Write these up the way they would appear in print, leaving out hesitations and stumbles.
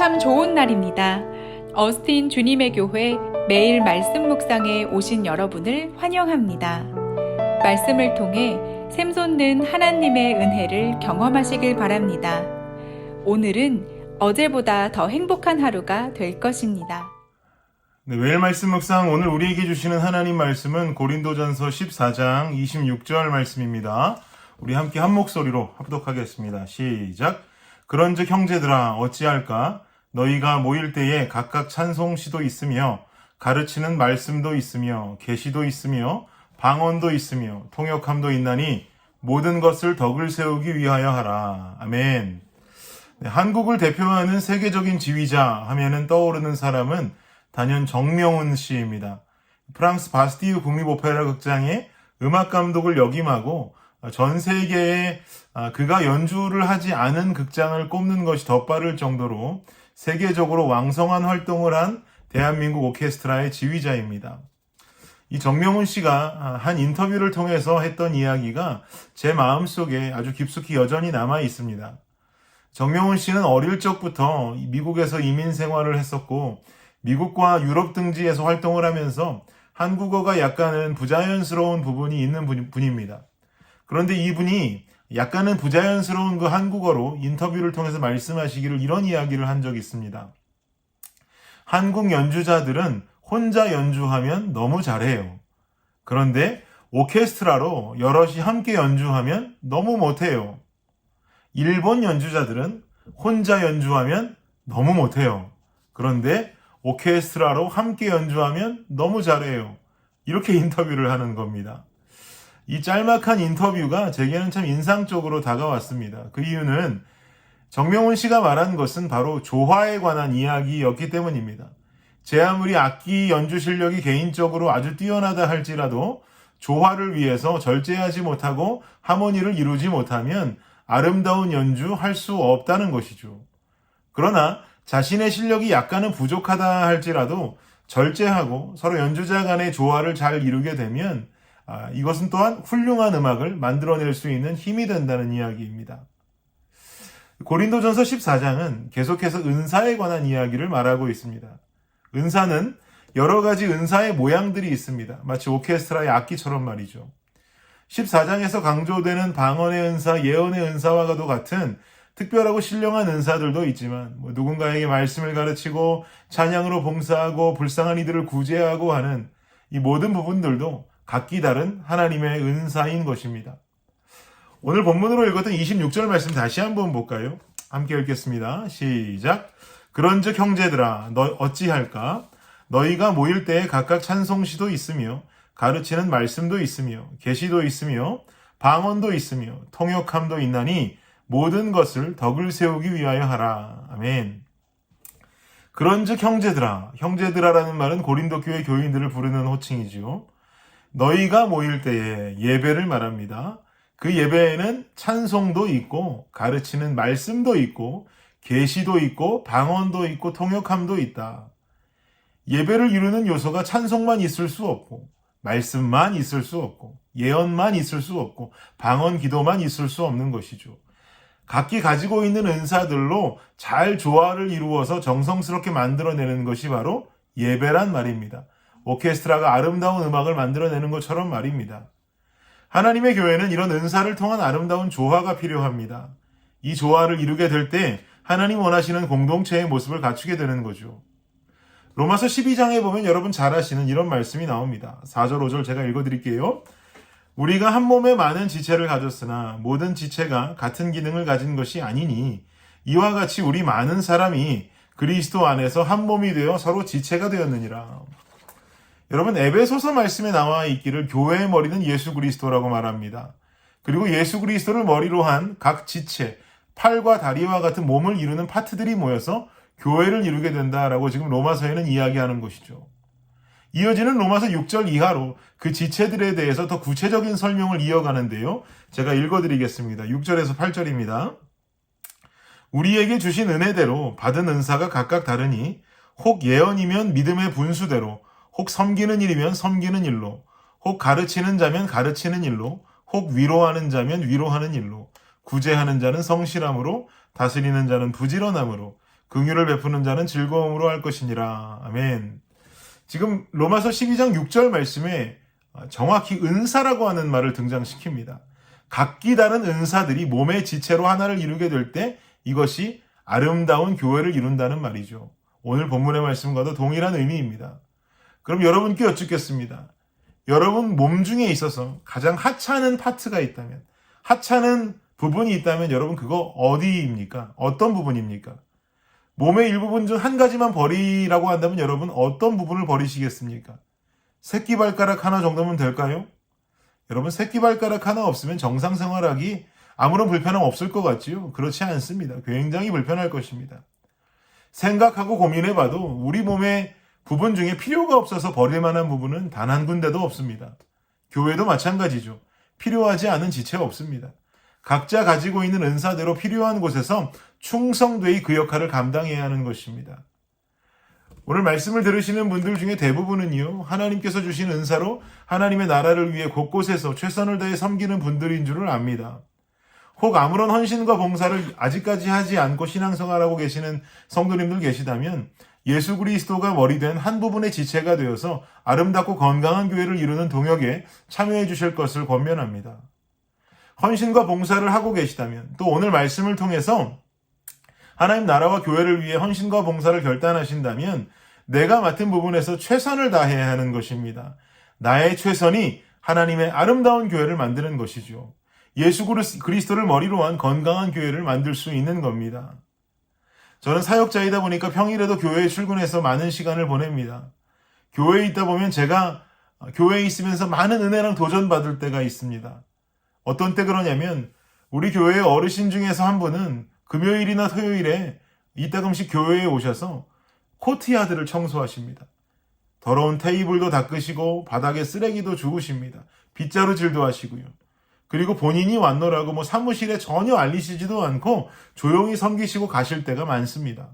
참 좋은 날입니다. 어스틴 주님의 교회 매일 말씀 묵상에 오신 여러분을 환영합니다. 말씀을 통해 샘솟는 하나님의 은혜를 경험하시길 바랍니다. 오늘은 어제보다 더 행복한 하루가 될 것입니다. 네, 매일 말씀 묵상 오늘 우리에게 주시는 하나님 말씀은 고린도전서 14장 26절 말씀입니다. 우리 함께 한 목소리로 합독하겠습니다. 시작. 그런즉 형제들아 어찌할까? 너희가 모일 때에 각각 찬송시도 있으며 가르치는 말씀도 있으며 계시도 있으며 방언도 있으며 통역함도 있나니 모든 것을 덕을 세우기 위하여 하라. 아멘. 네, 한국을 대표하는 세계적인 지휘자 하면은 떠오르는 사람은 단연 정명훈 씨입니다. 프랑스 바스티유 국립오페라 극장의 음악 감독을 역임하고 전 세계에 그가 연주를 하지 않은 극장을 꼽는 것이 덧바를 정도로 세계적으로 왕성한 활동을 한 대한민국 오케스트라의 지휘자입니다. 이 정명훈 씨가 한 인터뷰를 통해서 했던 이야기가 제 마음속에 아주 깊숙이 여전히 남아 있습니다. 정명훈 씨는 어릴 적부터 미국에서 이민 생활을 했었고 미국과 유럽 등지에서 활동을 하면서 한국어가 약간은 부자연스러운 부분이 있는 분입니다. 그런데 이분이 약간은 부자연스러운 그 한국어로 인터뷰를 통해서 말씀하시기를 이런 이야기를 한 적이 있습니다. 한국 연주자들은 혼자 연주하면 너무 잘해요. 그런데 오케스트라로 여럿이 함께 연주하면 너무 못해요. 일본 연주자들은 혼자 연주하면 너무 못해요. 그런데 오케스트라로 함께 연주하면 너무 잘해요. 이렇게 인터뷰를 하는 겁니다. 이 짤막한 인터뷰가 제게는 참 인상적으로 다가왔습니다. 그 이유는 정명훈 씨가 말한 것은 바로 조화에 관한 이야기였기 때문입니다. 제 아무리 악기 연주 실력이 개인적으로 아주 뛰어나다 할지라도 조화를 위해서 절제하지 못하고 하모니를 이루지 못하면 아름다운 연주할 수 없다는 것이죠. 그러나 자신의 실력이 약간은 부족하다 할지라도 절제하고 서로 연주자 간의 조화를 잘 이루게 되면 이것은 또한 훌륭한 음악을 만들어낼 수 있는 힘이 된다는 이야기입니다. 고린도전서 14장은 계속해서 은사에 관한 이야기를 말하고 있습니다. 은사는 여러 가지 은사의 모양들이 있습니다. 마치 오케스트라의 악기처럼 말이죠. 14장에서 강조되는 방언의 은사, 예언의 은사와도 같은 특별하고 신령한 은사들도 있지만 누군가에게 말씀을 가르치고 찬양으로 봉사하고 불쌍한 이들을 구제하고 하는 이 모든 부분들도 각기 다른 하나님의 은사인 것입니다. 오늘 본문으로 읽었던 26절 말씀 다시 한번 볼까요? 함께 읽겠습니다. 시작. 그런즉 형제들아 너 어찌할까? 너희가 모일 때에 각각 찬송시도 있으며 가르치는 말씀도 있으며 계시도 있으며 방언도 있으며 통역함도 있나니 모든 것을 덕을 세우기 위하여 하라. 아멘. 그런즉 형제들아, 형제들아라는 말은 고린도 교회 교인들을 부르는 호칭이지요. 너희가 모일 때에 예배를 말합니다. 그 예배에는 찬송도 있고 가르치는 말씀도 있고 계시도 있고 방언도 있고 통역함도 있다. 예배를 이루는 요소가 찬송만 있을 수 없고 말씀만 있을 수 없고 예언만 있을 수 없고 방언 기도만 있을 수 없는 것이죠. 각기 가지고 있는 은사들로 잘 조화를 이루어서 정성스럽게 만들어내는 것이 바로 예배란 말입니다. 오케스트라가 아름다운 음악을 만들어내는 것처럼 말입니다. 하나님의 교회는 이런 은사를 통한 아름다운 조화가 필요합니다. 이 조화를 이루게 될 때 하나님 원하시는 공동체의 모습을 갖추게 되는 거죠. 로마서 12장에 보면 여러분 잘 아시는 이런 말씀이 나옵니다. 4절 5절 제가 읽어드릴게요. 우리가 한 몸에 많은 지체를 가졌으나 모든 지체가 같은 기능을 가진 것이 아니니 이와 같이 우리 많은 사람이 그리스도 안에서 한 몸이 되어 서로 지체가 되었느니라. 여러분 에베소서 말씀에 나와 있기를 교회의 머리는 예수 그리스도라고 말합니다. 그리고 예수 그리스도를 머리로 한 각 지체, 팔과 다리와 같은 몸을 이루는 파트들이 모여서 교회를 이루게 된다라고 지금 로마서에는 이야기하는 것이죠. 이어지는 로마서 6절 이하로 그 지체들에 대해서 더 구체적인 설명을 이어가는데요. 제가 읽어드리겠습니다. 6절에서 8절입니다. 우리에게 주신 은혜대로 받은 은사가 각각 다르니 혹 예언이면 믿음의 분수대로 혹 섬기는 일이면 섬기는 일로 혹 가르치는 자면 가르치는 일로 혹 위로하는 자면 위로하는 일로 구제하는 자는 성실함으로 다스리는 자는 부지런함으로 긍휼을 베푸는 자는 즐거움으로 할 것이니라. 아멘. 지금 로마서 12장 6절 말씀에 정확히 은사라고 하는 말을 등장시킵니다. 각기 다른 은사들이 몸의 지체로 하나를 이루게 될 때 이것이 아름다운 교회를 이룬다는 말이죠. 오늘 본문의 말씀과도 동일한 의미입니다. 그럼 여러분께 여쭙겠습니다. 여러분 몸 중에 있어서 가장 하찮은 파트가 있다면, 하찮은 부분이 있다면 여러분 그거 어디입니까? 어떤 부분입니까? 몸의 일부분 중 한 가지만 버리라고 한다면 여러분 어떤 부분을 버리시겠습니까? 새끼발가락 하나 정도면 될까요? 여러분 새끼발가락 하나 없으면 정상 생활하기 아무런 불편함 없을 것 같지요? 그렇지 않습니다. 굉장히 불편할 것입니다. 생각하고 고민해봐도 우리 몸의 부분 중에 필요가 없어서 버릴 만한 부분은 단 한 군데도 없습니다. 교회도 마찬가지죠. 필요하지 않은 지체 없습니다. 각자 가지고 있는 은사대로 필요한 곳에서 충성되이 그 역할을 감당해야 하는 것입니다. 오늘 말씀을 들으시는 분들 중에 대부분은요, 하나님께서 주신 은사로 하나님의 나라를 위해 곳곳에서 최선을 다해 섬기는 분들인 줄을 압니다. 혹 아무런 헌신과 봉사를 아직까지 하지 않고 신앙생활하고 계시는 성도님들 계시다면 예수 그리스도가 머리된 한 부분의 지체가 되어서 아름답고 건강한 교회를 이루는 동역에 참여해 주실 것을 권면합니다. 헌신과 봉사를 하고 계시다면 또 오늘 말씀을 통해서 하나님 나라와 교회를 위해 헌신과 봉사를 결단하신다면 내가 맡은 부분에서 최선을 다해야 하는 것입니다. 나의 최선이 하나님의 아름다운 교회를 만드는 것이죠. 예수 그리스도를 머리로 한 건강한 교회를 만들 수 있는 겁니다. 저는 사역자이다 보니까 평일에도 교회에 출근해서 많은 시간을 보냅니다. 교회에 있다 보면 제가 교회에 있으면서 많은 은혜랑 도전받을 때가 있습니다. 어떤 때 그러냐면 우리 교회의 어르신 중에서 한 분은 금요일이나 토요일에 이따금씩 교회에 오셔서 코트야드를 청소하십니다. 더러운 테이블도 닦으시고 바닥에 쓰레기도 주우십니다. 빗자루질도 하시고요. 그리고 본인이 왔노라고 사무실에 전혀 알리시지도 않고 조용히 섬기시고 가실 때가 많습니다.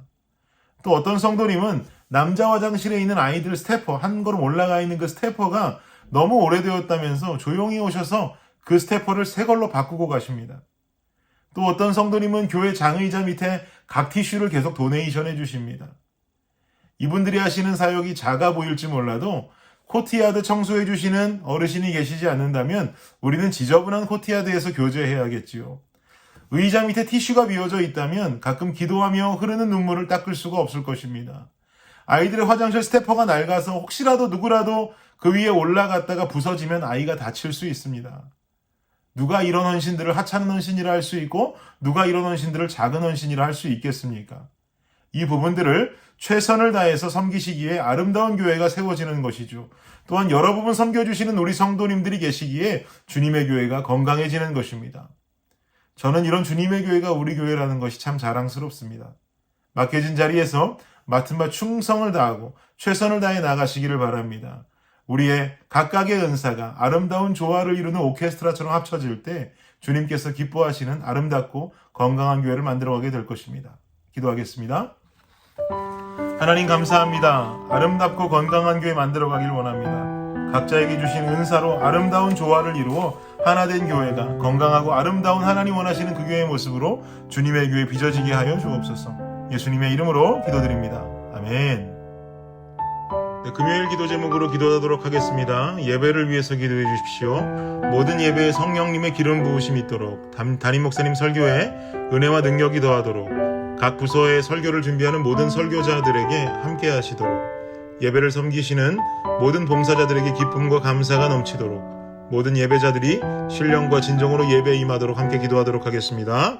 또 어떤 성도님은 남자 화장실에 있는 아이들 스태퍼, 한 걸음 올라가 있는 그 스태퍼가 너무 오래되었다면서 조용히 오셔서 그 스태퍼를 새 걸로 바꾸고 가십니다. 또 어떤 성도님은 교회 장의자 밑에 각 티슈를 계속 도네이션해 주십니다. 이분들이 하시는 사역이 작아 보일지 몰라도 코트야드 청소해 주시는 어르신이 계시지 않는다면 우리는 지저분한 코트야드에서 교제해야겠지요. 의자 밑에 티슈가 비어져 있다면 가끔 기도하며 흐르는 눈물을 닦을 수가 없을 것입니다. 아이들의 화장실 스태퍼가 낡아서 혹시라도 누구라도 그 위에 올라갔다가 부서지면 아이가 다칠 수 있습니다. 누가 이런 헌신들을 하찮은 헌신이라 할 수 있고 누가 이런 헌신들을 작은 헌신이라 할 수 있겠습니까? 이 부분들을 최선을 다해서 섬기시기에 아름다운 교회가 세워지는 것이죠. 또한 여러 부분 섬겨주시는 우리 성도님들이 계시기에 주님의 교회가 건강해지는 것입니다. 저는 이런 주님의 교회가 우리 교회라는 것이 참 자랑스럽습니다. 맡겨진 자리에서 맡은 바 충성을 다하고 최선을 다해 나가시기를 바랍니다. 우리의 각각의 은사가 아름다운 조화를 이루는 오케스트라처럼 합쳐질 때 주님께서 기뻐하시는 아름답고 건강한 교회를 만들어가게 될 것입니다. 기도하겠습니다. 하나님 감사합니다. 아름답고 건강한 교회 만들어가길 원합니다. 각자에게 주신 은사로 아름다운 조화를 이루어 하나된 교회가 건강하고 아름다운 하나님 원하시는 그 교회의 모습으로 주님의 교회 빚어지게 하여 주옵소서. 예수님의 이름으로 기도드립니다. 아멘. 네, 금요일 기도 제목으로 기도하도록 하겠습니다. 예배를 위해서 기도해 주십시오. 모든 예배에 성령님의 기름 부으심이 있도록 담임 목사님 설교에 은혜와 능력이 더하도록 각 부서의 설교를 준비하는 모든 설교자들에게 함께 하시도록 예배를 섬기시는 모든 봉사자들에게 기쁨과 감사가 넘치도록 모든 예배자들이 신령과 진정으로 예배에 임하도록 함께 기도하도록 하겠습니다.